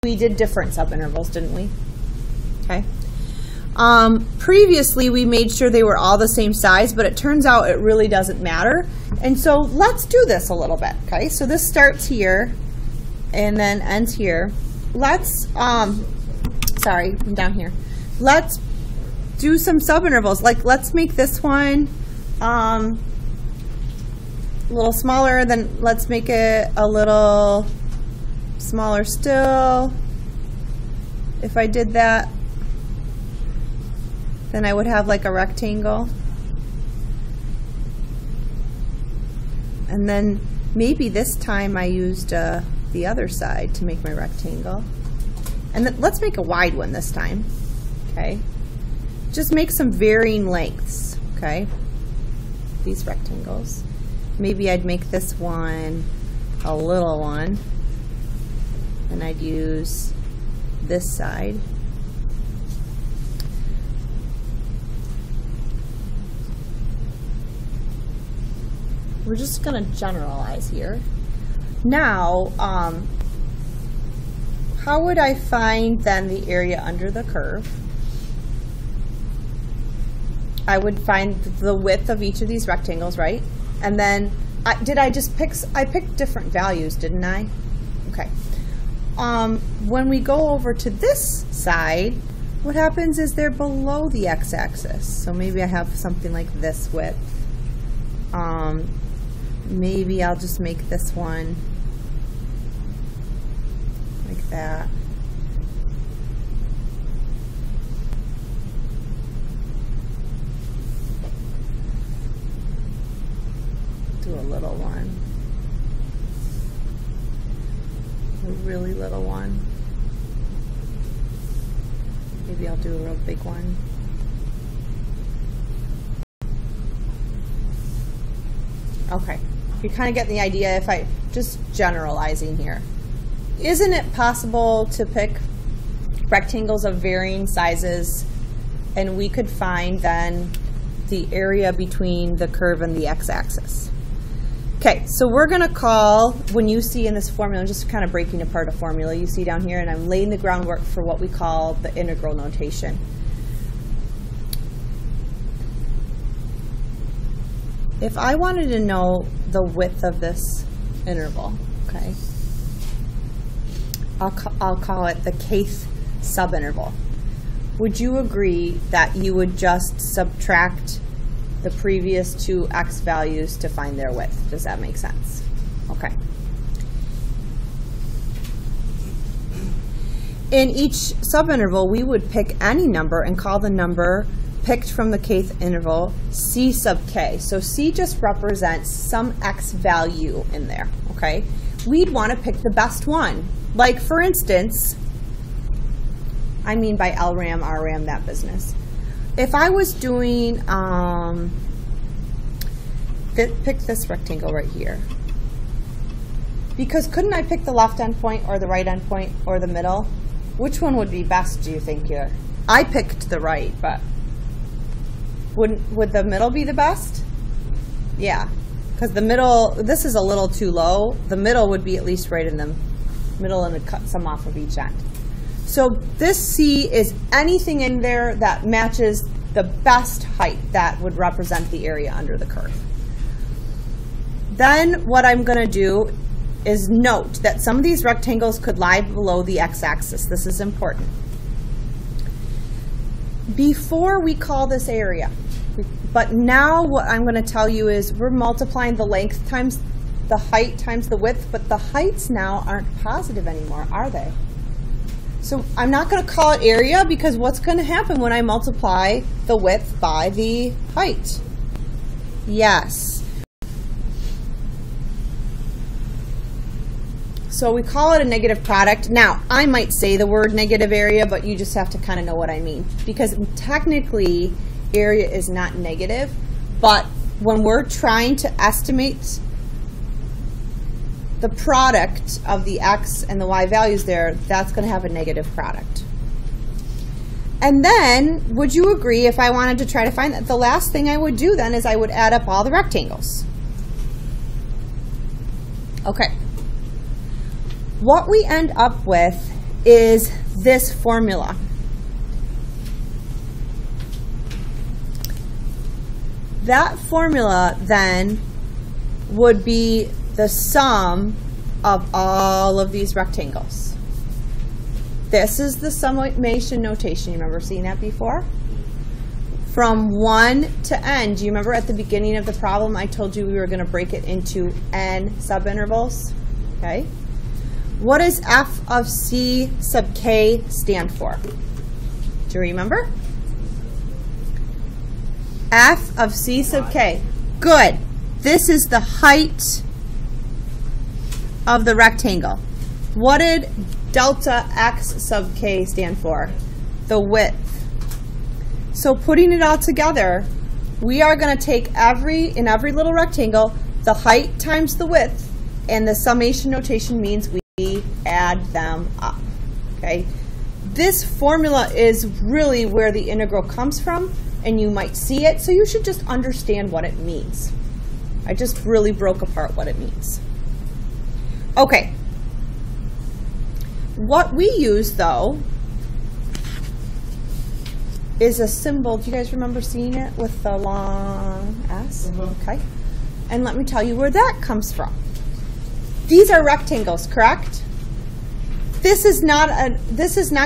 we did different subintervals, didn't we? Okay. Previously, we made sure they were all the same size, but it turns out it really doesn't matter. And so let's do this a little bit, okay? So this starts here and then ends here. Let's, sorry, I'm down here. Let's do some subintervals. Like, let's make this one a little smaller, then let's make it a little smaller still. If I did that, then I would have like a rectangle. And then maybe this time I used the other side to make my rectangle. And then let's make a wide one this time, okay? Just make some varying lengths, okay? These rectangles. Maybe I'd make this one a little one, and I'd use this side. We're just going to generalize here. Now, how would I find then the area under the curve? I would find the width of each of these rectangles, right? And then, I picked different values, didn't I? Okay. When we go over to this side, what happens is they're below the x-axis. So maybe I have something like this width. Maybe I'll just make this one like that. Do a little one. A really little one. Maybe I'll do a real big one. Okay. You're kind of getting the idea if I just generalizing here. Isn't it possible to pick rectangles of varying sizes and we could find then the area between the curve and the x-axis? Okay, so we're going to call, when you see in this formula, I'm just kind of breaking apart a formula you see down here, and I'm laying the groundwork for what we call the integral notation. If I wanted to know the width of this interval, okay, I'll call it the kth subinterval. Would you agree that you would just subtract the previous two x values to find their width? Does that make sense? Okay. In each subinterval, we would pick any number and call the number picked from the kth interval c sub k. So c just represents some x value in there, okay? We'd want to pick the best one. Like, for instance, I mean by LRAM, RRAM, that business. If I was doing, pick this rectangle right here. Because couldn't I pick the left endpoint or the right endpoint or the middle? Which one would be best, do you think here? I picked the right, but would the middle be the best? Yeah, because the middle, this is a little too low. The middle would be at least right in the middle and cut some off of each end. So this C is anything in there that matches the best height that would represent the area under the curve. Then what I'm going to do is note that some of these rectangles could lie below the x-axis. This is important. Before we call this area, but now what I'm going to tell you is we're multiplying the length times the height times the width, but the heights now aren't positive anymore, are they? So I'm not going to call it area, because what's going to happen when I multiply the width by the height? Yes. So we call it a negative product. Now, I might say the word negative area, but you just have to kind of know what I mean. Because technically, area is not negative, but when we're trying to estimate the product of the x and the y values there, that's going to have a negative product. And then, would you agree, if I wanted to try to find that, the last thing I would do then is I would add up all the rectangles. Okay. What we end up with is this formula. That formula then would be the sum of all of these rectangles. This is the summation notation. You remember seeing that before? From 1 to n, do you remember at the beginning of the problem I told you we were going to break it into n subintervals? Okay. What does f of c sub k stand for? Do you remember? F of c sub k. Good. This is the height of the rectangle. What did delta x sub k stand for? The width. So putting it all together, we are going to take in every little rectangle, the height times the width, and the summation notation means we add them up. Okay? This formula is really where the integral comes from, and you might see it, so you should just understand what it means. I just really broke apart what it means. Okay. What we use, though, is a symbol. Do you guys remember seeing it with the long S? Okay. And let me tell you where that comes from. These are rectangles, correct? This is not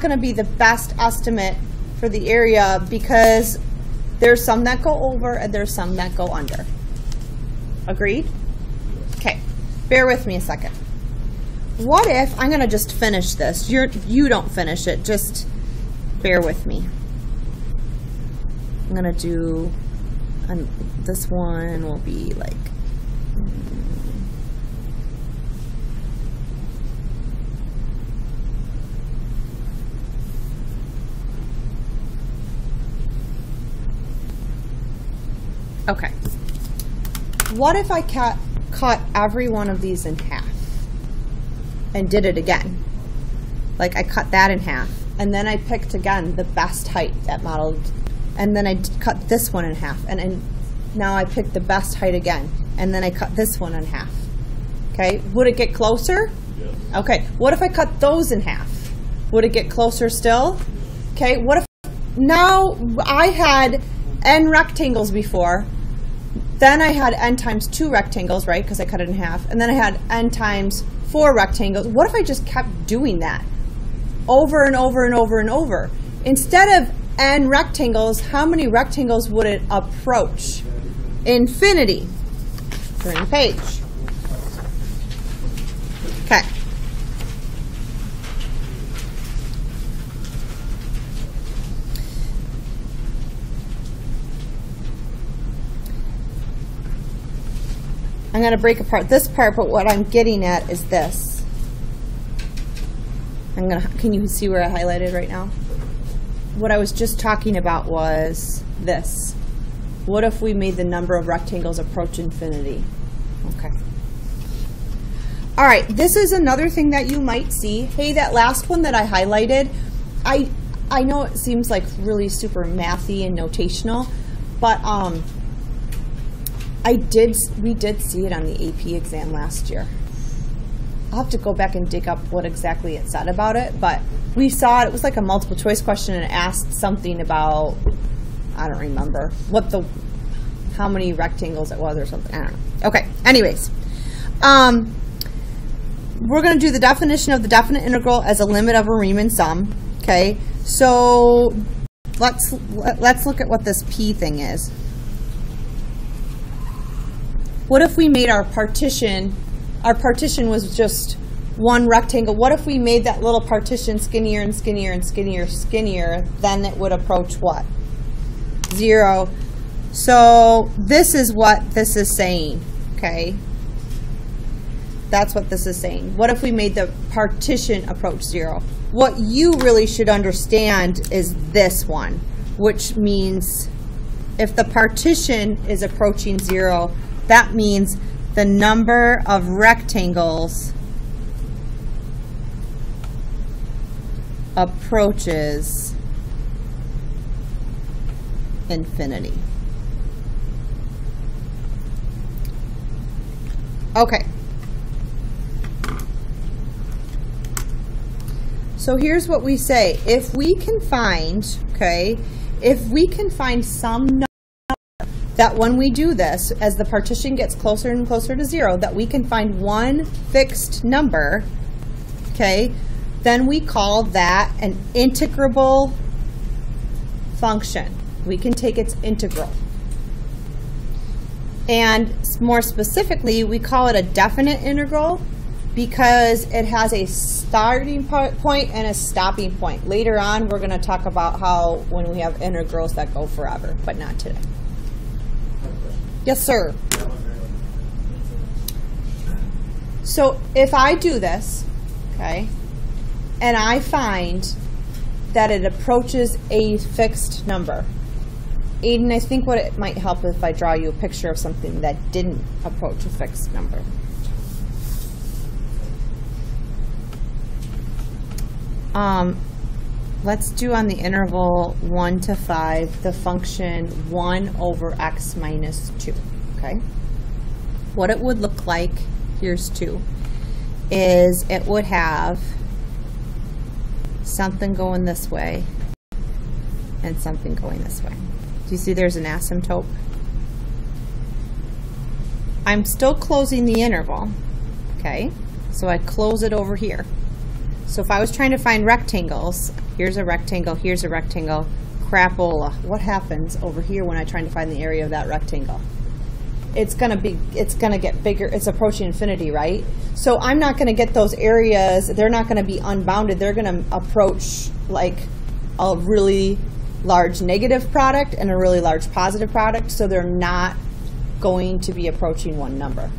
going to be the best estimate for the area because there's some that go over and there's some that go under. Agreed? Okay. Bear with me a second. What if I'm going to just finish this? You don't finish it. Just bear with me. I'm going to do, this one will be like, okay. What if I cut every one of these in half and did it again? Like I cut that in half, and then I picked again the best height that modeled, and then I cut this one in half, and now I picked the best height again, and then I cut this one in half. Okay, would it get closer? Yes. Okay, what if I cut those in half? Would it get closer still? Okay, what if now I had n rectangles before, then I had n times 2 rectangles, right, because I cut it in half, and then I had n times 4 rectangles. What if I just kept doing that over and over and over and over? Instead of n rectangles, how many rectangles would it approach? Infinity. Turn the page. Okay. I'm going to break apart this part, but what I'm getting at is this. Can you see where I highlighted right now? What I was just talking about was this. What if we made the number of rectangles approach infinity? Okay. All right, this is another thing that you might see. Hey, that last one that I highlighted, I know it seems like really super mathy and notational, but we did see it on the AP exam last year. I'll have to go back and dig up what exactly it said about it, but we saw it. It was like a multiple choice question and it asked something about, I don't remember how many rectangles it was or something. I don't know. Okay, anyways. We're going to do the definition of the definite integral as a limit of a Riemann sum. Okay, so let's look at what this P thing is. What if we made our partition was just one rectangle? What if we made that little partition skinnier and skinnier and skinnier and skinnier? Then it would approach what? 0. So this is what this is saying, okay? That's what this is saying. What if we made the partition approach 0? What you really should understand is this one, which means if the partition is approaching 0, that means the number of rectangles approaches infinity. Okay. So here's what we say. If we can find, okay, if we can find some number that when we do this, as the partition gets closer and closer to 0, that we can find one fixed number, okay, then we call that an integrable function. We can take its integral. And more specifically, we call it a definite integral because it has a starting point and a stopping point. Later on, we're going to talk about how when we have integrals that go forever, but not today. Yes, sir. So if I do this, okay, and I find that it approaches a fixed number, Aiden, I think what it might help if I draw you a picture of something that didn't approach a fixed number. Let's do on the interval 1 to 5 the function 1 over x minus 2, okay? What it would look like, here's 2, is it would have something going this way and something going this way. Do you see there's an asymptote? I'm still closing the interval, okay? So I close it over here. So if I was trying to find rectangles, here's a rectangle, crapola. What happens over here when I'm trying to find the area of that rectangle? It's gonna get bigger. It's approaching infinity, right? So I'm not gonna get those areas. They're not gonna be unbounded. They're gonna approach like a really large negative product and a really large positive product. So they're not going to be approaching one number.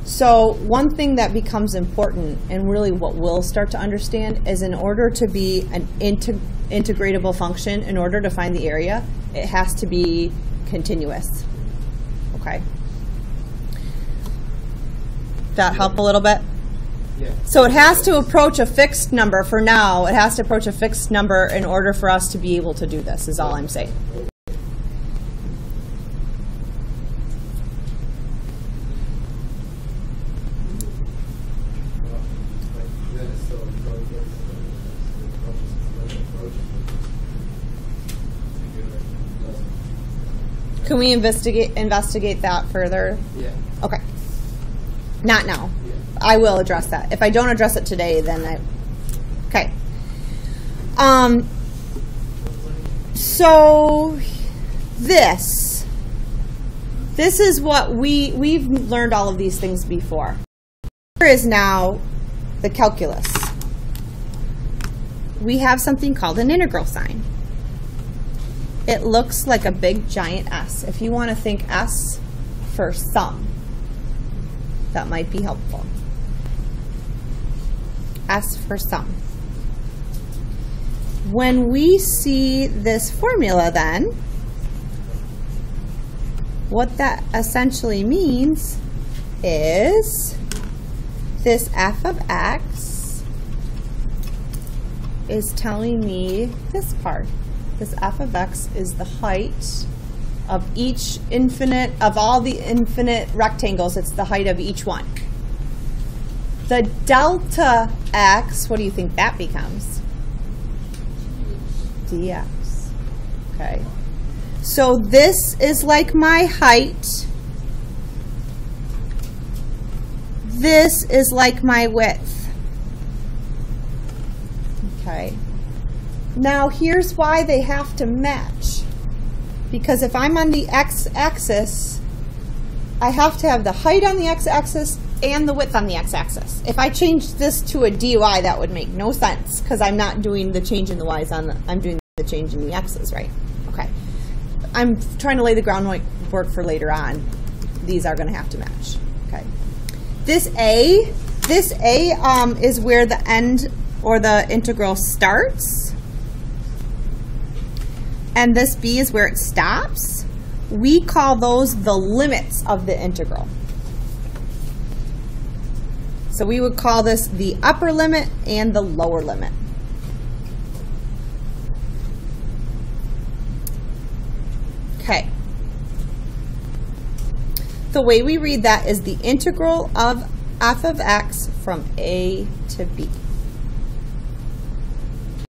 So one thing that becomes important, and really what we'll start to understand, is in order to be an integratable function, in order to find the area, it has to be continuous. Okay. That help a little bit? Yeah. So it has to approach a fixed number for now. It has to approach a fixed number in order for us to be able to do this, is all I'm saying. Can we investigate that further? Yeah. Okay. Not now. Yeah. I will address that. If I don't address it today, then okay. So this is what we've learned all of these things before. Here is now the calculus. We have something called an integral sign. It looks like a big giant S. If you want to think S for sum, that might be helpful. S for sum. When we see this formula then, what that essentially means is this f of x is telling me this part. This f of x is the height of each infinite, of all the infinite rectangles, it's the height of each one. The delta x, what do you think that becomes? Dx. Okay. So this is like my height. This is like my width. Okay. Now here's why they have to match. Because if I'm on the x-axis, I have to have the height on the x-axis and the width on the x-axis. If I change this to a dy, that would make no sense because I'm not doing the change in the y's I'm doing the change in the x's, right? Okay. I'm trying to lay the groundwork for later on. These are going to have to match. Okay. This a is where the end or the integral starts. And this b is where it stops. We call those the limits of the integral. So we would call this the upper limit and the lower limit. Okay. The way we read that is the integral of f of x from a to b.